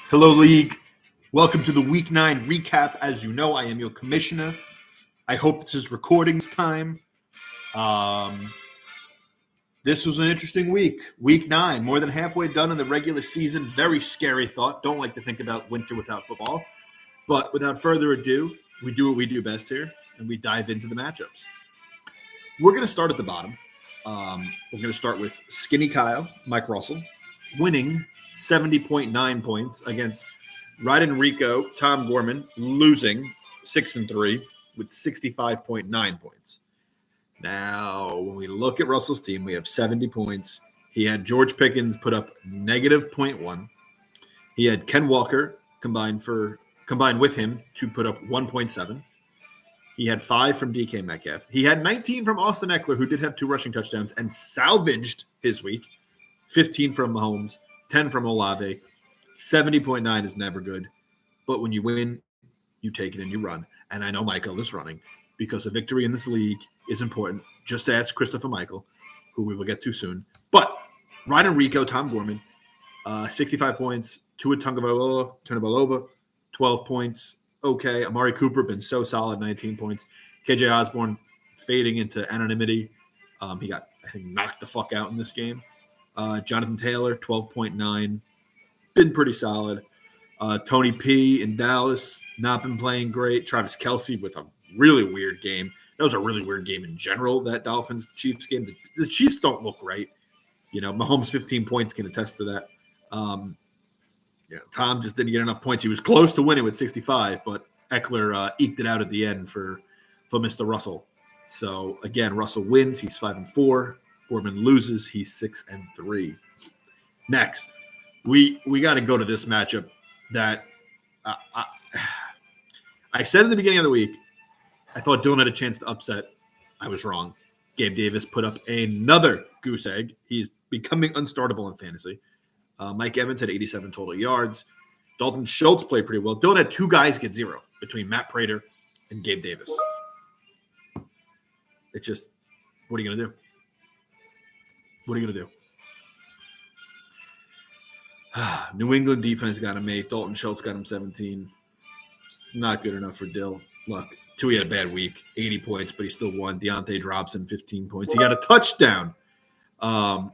Hello, League. Welcome to the Week 9 recap. As you know, I am your commissioner. I hope this is recordings time. This was an interesting week. Week 9, more than halfway done in the regular season. Very scary thought. Don't like to think about winter without football. But without further ado, we do what we do best here, and we dive into the matchups. We're going to start at the bottom. We're going to start with Skinny Kyle, Mike Russell, winning 70.9 points against Ryden Rico, Tom Gorman, losing 6-3 with 65.9 points. Now, when we look at Russell's team, we have 70 points. He had George Pickens put up negative 0.1. He had Ken Walker combined with him to put up 1.7. He had 5 from DK Metcalf. He had 19 from Austin Eckler, who did have 2 rushing touchdowns and salvaged his week. 15 from Mahomes, 10 from Olave. 70.9 is never good. But when you win, you take it and you run. And I know Michael is running because a victory in this league is important. Just ask Christopher Michael, who we will get to soon. But Ryden Rico, Tom Gorman, 65 points. Tua Tagovailoa, 12 points. Okay. Amari Cooper, been so solid, 19 points. KJ Osborne fading into anonymity. He got, I think, knocked the fuck out in this game. Jonathan Taylor, 12.9. Been pretty solid. Tony P in Dallas, not been playing great. Travis Kelce with a really weird game. That was a really weird game in general, that Dolphins-Chiefs game. The Chiefs don't look right. You know, Mahomes 15 points can attest to that. Tom just didn't get enough points. He was close to winning with 65, but Eckler eked it out at the end for Mr. Russell. So, again, Russell wins. He's 5-4. Gorman loses. He's 6-3. Next, we got to go to this matchup that I said in the beginning of the week, I thought Dylan had a chance to upset. I was wrong. Gabe Davis put up another goose egg. He's becoming unstartable in fantasy. Mike Evans had 87 total yards. Dalton Schultz played pretty well. Dylan had 2 guys get 0 between Matt Prater and Gabe Davis. It's just, what are you going to do? What are you going to do? New England defense got him 8. Dalton Schultz got him 17. Not good enough for Dill. Look, Tui had a bad week, 80 points, but he still won. Deontay Robinson, 15 points. He got a touchdown. DeAndre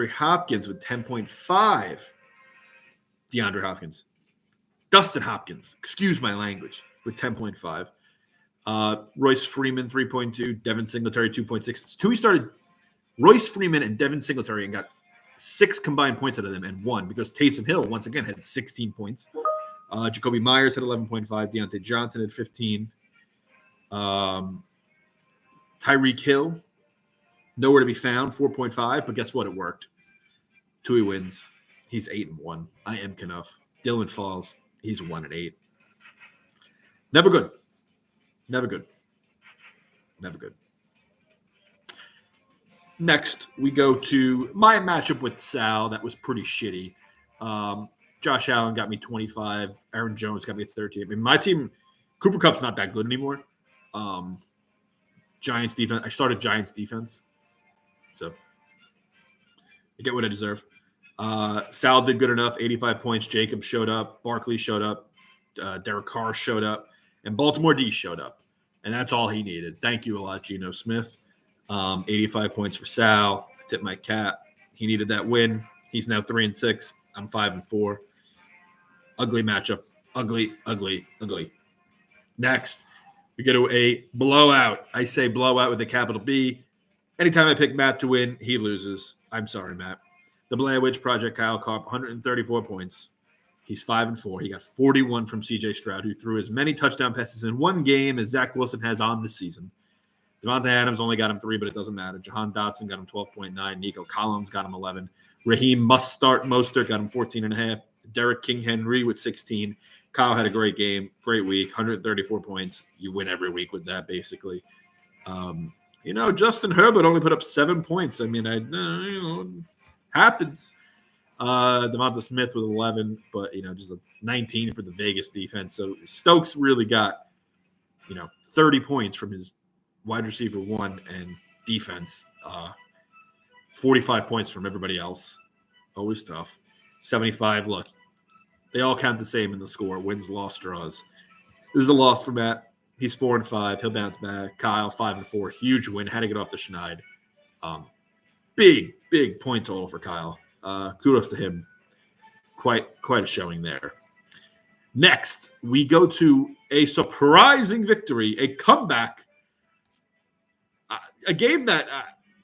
Hopkins with 10.5. DeAndre Hopkins. Dustin Hopkins, excuse my language, with 10.5. Royce Freeman, 3.2. Devin Singletary, 2.6. Tui started Royce Freeman and Devin Singletary and got 6 combined points out of them and won because Taysom Hill, once again, had 16 points. Jacoby Myers had 11.5. Deontay Johnson had 15. Tyreek Hill, nowhere to be found, 4.5. But guess what? It worked. Tui wins. He's 8-1. I am Knuff. Dylan falls. He's 1-8. Never good. Never good. Never good. Next, we go to my matchup with Sal. That was pretty shitty. Josh Allen got me 25. Aaron Jones got me 13. I mean, my team, Cooper Kupp's not that good anymore. Giants defense. I started Giants defense. So I get what I deserve. Sal did good enough. 85 points. Jacob showed up. Barkley showed up. Derek Carr showed up. And Baltimore D showed up. And that's all he needed. Thank you a lot, Geno Smith. 85 points for Sal. I tipped my cap. He needed that win. He's now 3-6. I'm 5-4. Ugly matchup. Ugly, ugly, ugly. Next, we go to a blowout. I say blowout with a capital B. Anytime I pick Matt to win, he loses. I'm sorry, Matt. The Blair Witch Project, Kyle Karp, 134 points. He's 5-4. He got 41 from C.J. Stroud, who threw as many touchdown passes in one game as Zach Wilson has on this season. Devontae Adams only got him 3, but it doesn't matter. Jahan Dotson got him 12.9. Nico Collins got him 11. Raheem Mostert got him 14.5. Derek King Henry with 16. Kyle had a great game, great week, 134 points. You win every week with that, basically. Justin Herbert only put up 7 points. I mean, happens. Devonta Smith with 11, but, just a 19 for the Vegas defense. So Stokes really got, 30 points from his wide receiver 1 and defense. 45 points from everybody else. Always tough. 75, look, They all count the same in the score: wins, loss, draws. This is a loss for Matt. He's 4-5. He'll bounce back. Kyle 5-4. Huge win. Had to get off the schneid. Big point total for Kyle. Kudos to him. Quite a showing there. Next, we go to a surprising victory, a comeback, a game that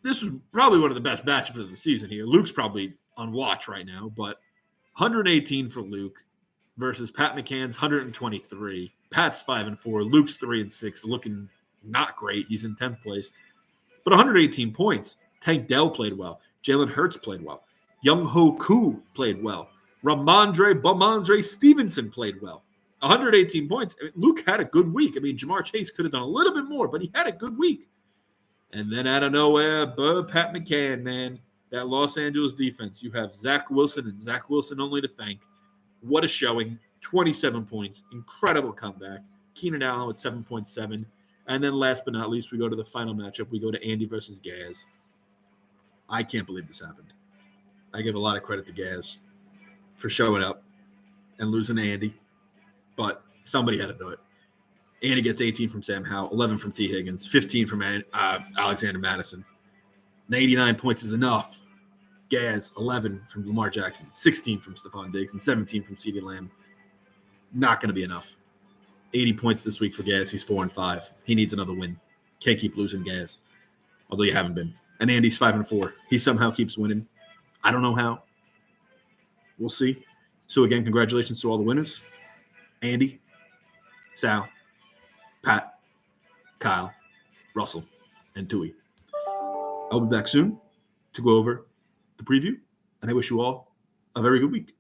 this was probably one of the best matchups of the season here. Luke's probably on watch right now, but 118 for Luke versus Pat McCann's 123. Pat's 5-4. Luke's 3-6, looking not great. He's in 10th place, but 118 points. Tank Dell played well. Jalen Hurts played well. Young Ho Koo played well. Bomandre Stevenson played well. 118 points. I mean, Luke had a good week. I mean, Jamar Chase could have done a little bit more, but he had a good week. And then out of nowhere, Pat McCann, man, that Los Angeles defense. You have Zach Wilson and Zach Wilson only to thank. What a showing. 27 points. Incredible comeback. Keenan Allen with 7.7. And then last but not least, we go to the final matchup. We go to Andy versus Gaz. I can't believe this happened. I give a lot of credit to Gaz for showing up and losing to Andy. But somebody had to do it. Andy gets 18 from Sam Howell, 11 from T. Higgins, 15 from Alexander Madison. 89 points is enough. Gaz, 11 from Lamar Jackson, 16 from Stephon Diggs, and 17 from CeeDee Lamb. Not going to be enough. 80 points this week for Gaz. He's 4-5. He needs another win. Can't keep losing Gaz, although you haven't been. And Andy's 5-4. He somehow keeps winning. I don't know how. We'll see. So, again, congratulations to all the winners. Andy, Sal, Pat, Kyle, Russell, and Tui. I'll be back soon to go over the preview, and I wish you all a very good week.